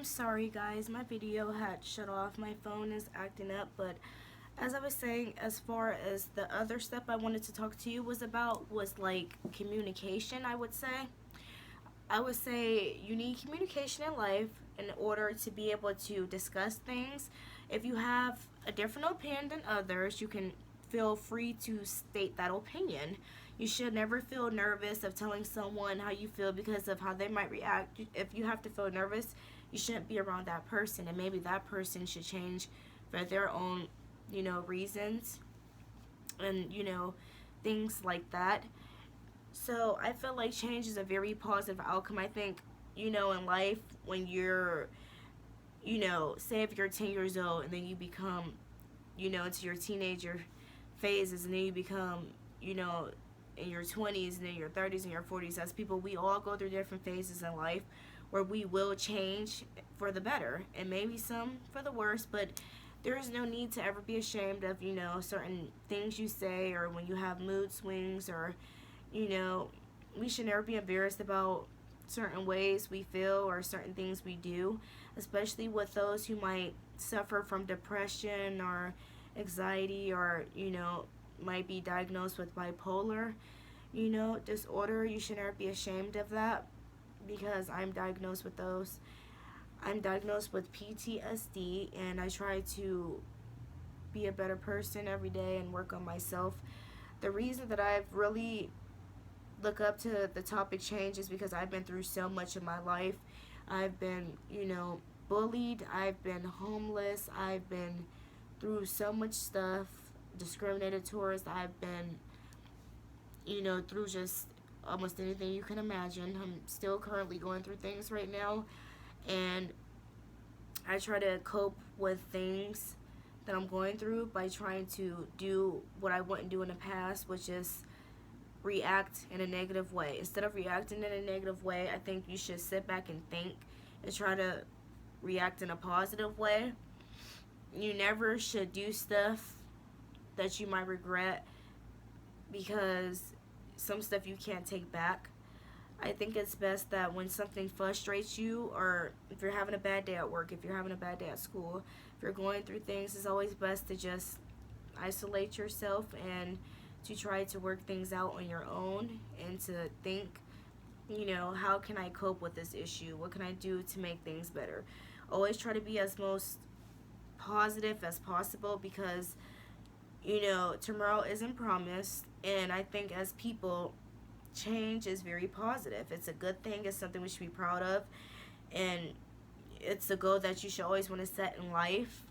I'm sorry guys, my video had shut off. My phone is acting up, but as I was saying, as far as the other step I wanted to talk to you was like communication, I would say you need communication in life in order to be able to discuss things. If you have a different opinion than others, you can feel free to state that opinion. You should never feel nervous of telling someone how you feel because of how they might react. If you have to feel nervous, you shouldn't be around that person, and maybe that person should change for their own, reasons and, things like that. So I feel like change is a very positive outcome. I think, in life, when you're, say if you're 10 years old and then you become, into your teenager phases, and then you become, in your 20s and then your 30s and your 40s, as people, we all go through different phases in life where we will change for the better and maybe some for the worse, but there is no need to ever be ashamed of, certain things you say, or when you have mood swings, or you know, we should never be embarrassed about certain ways we feel or certain things we do, especially with those who might suffer from depression or anxiety, or, might be diagnosed with bipolar, disorder. You should never be ashamed of that because I'm diagnosed with those. I'm diagnosed with PTSD, and I try to be a better person every day and work on myself. The reason that I've really look up to the topic change is because I've been through so much in my life. I've been, bullied. I've been homeless. I've been through so much stuff, discriminated towards. I've been, through just almost anything you can imagine. I'm still currently going through things right now, and I try to cope with things that I'm going through by trying to do what I wouldn't do in the past, which is react in a negative way. Instead of reacting in a negative way, I think you should sit back and think and try to react in a positive way. You never should do stuff that you might regret because some stuff you can't take back. I think it's best that when something frustrates you, or if you're having a bad day at work, if you're having a bad day at school, if you're going through things, it's always best to just isolate yourself and to try to work things out on your own, and to think, how can I cope with this issue? What can I do to make things better? Always try to be as most positive as possible because, tomorrow isn't promised, and I think as people, change is very positive. It's a good thing. It's something we should be proud of, and it's a goal that you should always want to set in life.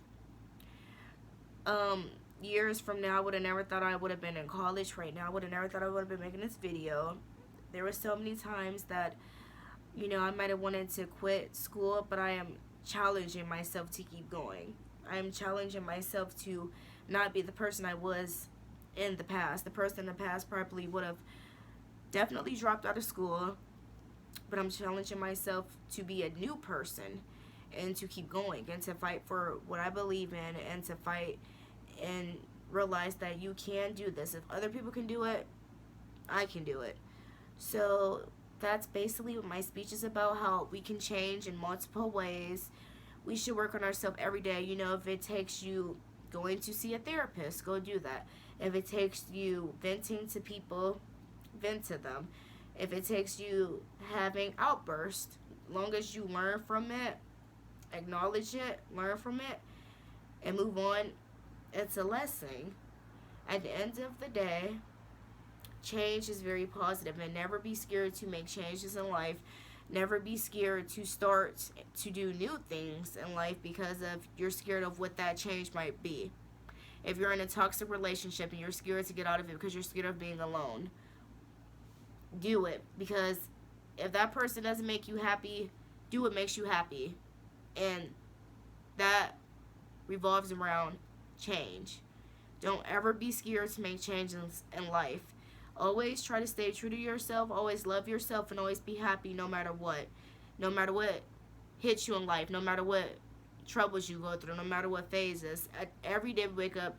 Years from now, I would have never thought I would have been in college right now. I would have never thought I would have been making this video. There were so many times that, I might have wanted to quit school, but I am challenging myself to keep going. I am challenging myself to not be the person I was in the past. The person in the past probably would have definitely dropped out of school, but I'm challenging myself to be a new person and to keep going and to fight for what I believe in, and to fight and realize that you can do this. If other people can do it, I can do it. So that's basically what my speech is about, how we can change in multiple ways. We should work on ourselves every day. If it takes you going to see a therapist, go do that. If it takes you venting to people, vent to them. If it takes you having outbursts, long as you learn from it, acknowledge it, learn from it, and move on, it's a lesson. At the end of the day, change is very positive, and never be scared to make changes in life. Never be scared to start to do new things in life because of you're scared of what that change might be. If you're in a toxic relationship and you're scared to get out of it because you're scared of being alone, do it, because if that person doesn't make you happy, do what makes you happy, and that revolves around change. Don't ever be scared to make changes in life. Always try to stay true to yourself, always love yourself, and always be happy no matter what. No matter what hits you in life, no matter what troubles you go through, no matter what phases. Every day we wake up,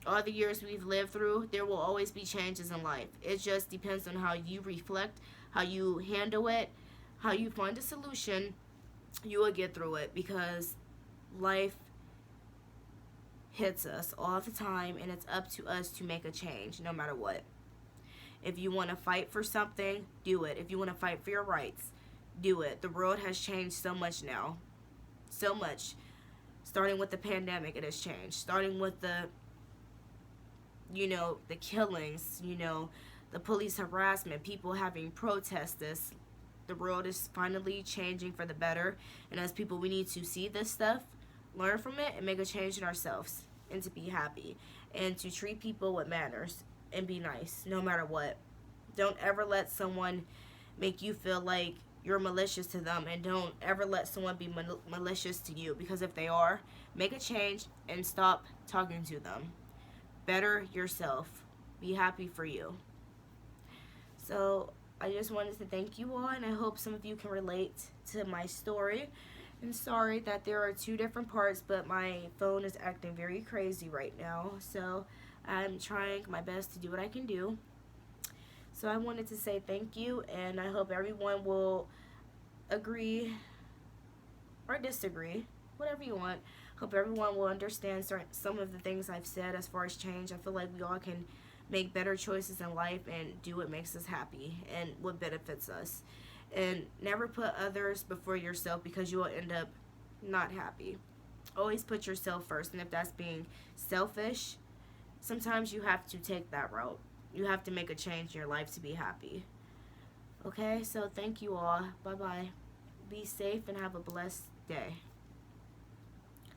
all the years we've lived through, there will always be changes in life. It just depends on how you reflect, how you handle it, how you find a solution, You will get through it, because life hits us all the time, and it's up to us to make a change no matter what. If you want to fight for something, do it. If you want to fight for your rights, do it. The world has changed so much now. So much. Starting with the pandemic, it has changed. Starting with the killings, the police harassment, people having protests. The world is finally changing for the better. And as people, we need to see this stuff, learn from it, and make a change in ourselves. And to be happy. And to treat people with manners. And be nice, no matter what. Don't ever let someone make you feel like you're malicious to them. And don't ever let someone be malicious to you. Because if they are, make a change and stop talking to them. Better yourself. Be happy for you. So I just wanted to thank you all, and I hope some of you can relate to my story. And sorry that there are two different parts, but my phone is acting very crazy right now. So I'm trying my best to do what I can do. So I wanted to say thank you, and I hope everyone will agree or disagree, whatever you want. Hope everyone will understand some of the things I've said as far as change. I feel like we all can make better choices in life and do what makes us happy and what benefits us. And never put others before yourself, because you will end up not happy. Always put yourself first, and if that's being selfish, sometimes you have to take that route. You have to make a change in your life to be happy. Okay, so thank you all. Bye-bye. Be safe and have a blessed day.